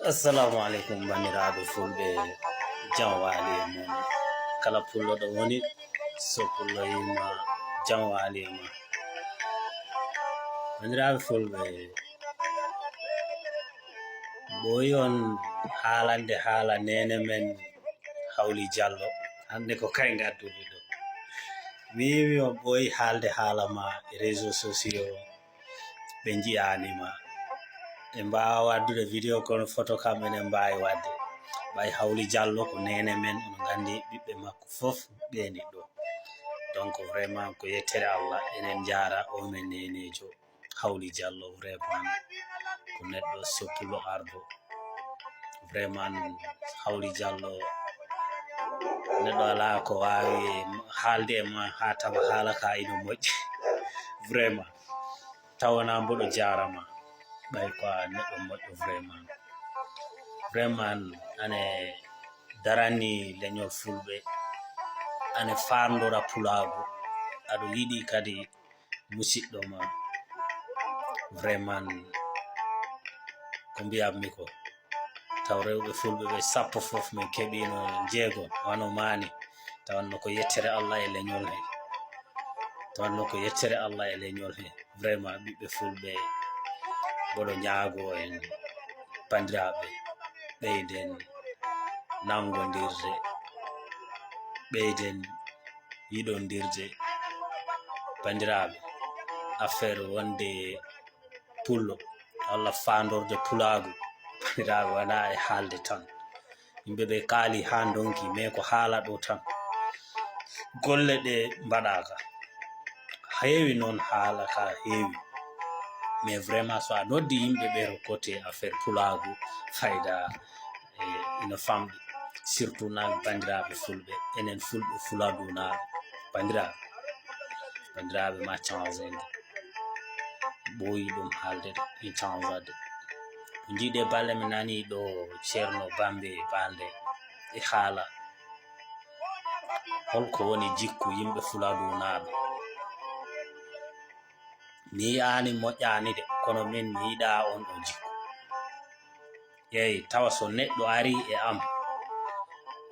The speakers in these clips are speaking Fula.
Assalamu alaikum bandiraɓe fulɓe, jam waali e mon kala pulloɗo woni, so pullo yima jam waali e ma. Bandiraɓe fulɓe, ɓoyi on haalande haala nene men Hawly Diallo, hande ko kay gadduɗo ɗo. Mi yimi on ɓoyi haalde haala ma e réseaux sociaux, ɓe jiyanima ɓe mbawa waddude vidéo kono photo kam enen mbawi wadde. Ɓay Hawly Diallo ko nene men, ono gandi ɓiɓɓe makko fof ɓeni ɗo. Donc vraiment ko yettere Allah, enen jara o men nenejo Hawly Diallo. Vraiment ko neɗɗo soppulo ardo. Vraiment Hawly Diallo neɗɗo ala ko wawi haalde e ma ha tawa haala ka ina moƴƴi. Vraiment tawana mboɗo jarama, ɓay ko a neɗɗo moƴƴo. Vraiment ane darani leñol fulɓe, ane fandora pulago, aɗo yiɗi kadi musidɗo ma. Vraiment ko mbiyatmi ko, taw rewɓe fulɓe ɓe sappo fof min keɓino jeego wano mani, tawanno ko yettere Allah e leñol he, tawanno ko yettere Allah e leñol he. Vraiment ɓiɓɓe fulɓe boɗo ñaago en bandiraɓe, ɓeyden nangodirde, ɓeyden yiɗodirde. Bandiraɓe, affaire wonde pullo walla fandorde pulago, bandiraɓe wona e haalde tan. Yimɓeɓe kaali ha donki, mais ko haala ɗo tan, golle ɗe mbaɗaka heewi noon, haala ka heewi, mais vraiment so a noddi yimɓeɓe to côté affaire pulago, fayda ina famɗi, surtout na bandiraɓe fulɓe, enen fulɓe fuladunaɓe. bandiraɓe ma changede, ɓoyi ɗum haalde ɗin changade. Jiiɗe balle mi nani ɗo ceerno Bambe Balde e haala holko woni jikku yimɓe fuladunaɓe. Mi yiyani moƴƴani de, kono min mi yiɗa on ɗo jikku. Yeyi tawa so neɗɗo ari e am,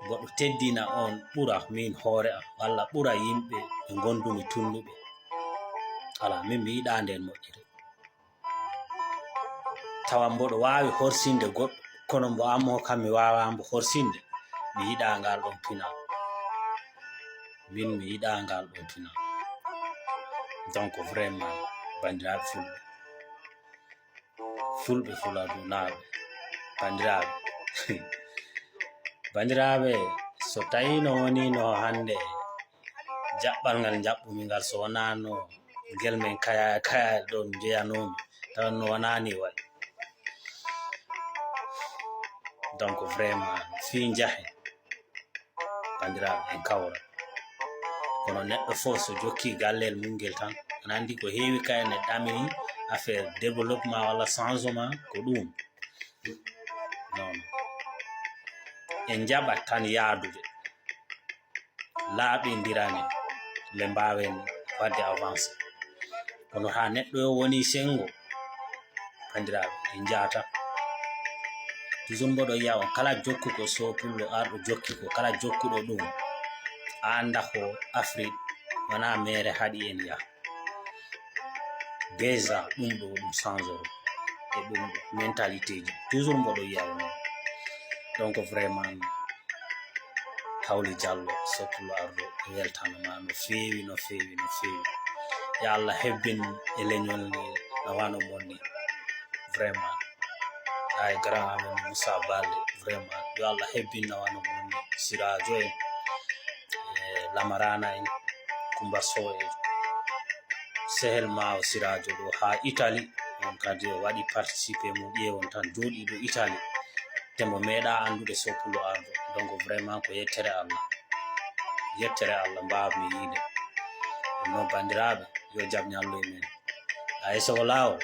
goɗɗo teddina on ɓura min hoore am, walla ɓura yimɓe ɓe gondumi tunduɓe, ala min mi yiɗa nden moƴƴere. Tawa mboɗo wawi horsinde goɗɗo, kono mbo ammo kam mi wawambo horsinde, mi yiɗa ngal ɗon pina, min mi yiɗa ngal ɗon pina. Donc vraiment bandiraɓe fulɓe fuladunaɓe, bandiraɓe bandiraɓe, so tawino wonino hande jaɓɓal ngal jaɓɓumi ngal, so wonano guel men kaya ɗon jeyanomi, tawanno wonani wayi. Donc vraiment fi jahen bandiraɓe en kawra, kono neɗɗo fof so jokki gallel mungel tan, ana andi ko heewi kay neɗɗo amini affaire développement walla changement ko ɗum non. En jaɓat tan yaadude laaɓidirane le mbawen wadde avancé, kono ha neɗɗo o woni sengo, bandiraɓe en jaata toujours mboɗo yiya on, kala jokkuko so pullo arɗo jokki ko, kala jokkuɗo ɗum a anda ko Afrique wona mere haɗi en yaha déjà, ɗum ɗo ɗum changeur e ɗum ɗo mentalité ji, toujours mboɗo yiya on. Donc vraiment Hawly Diallo soppulo ardo weltanama no feewi no feewi no feewi. Ya Allah hebbin e leñol ni no wano monni. Vraiment ay grand amen Moussa Balde, vraiment yo Allah hebbin no wano monni. Sirajo en Lamarana en Kumba Sow en Sehel Mao Sirajo ɗo ha Italie, on kadi o waɗi participé mo ƴewon tan joɗi ɗo Italie, tembo meeɗa andude soppulo ardo. Donc vraiment ko yettere Allah mbawmi yiide. No bandiraɓe yo jaam ñallu e men. Ay so ko lawol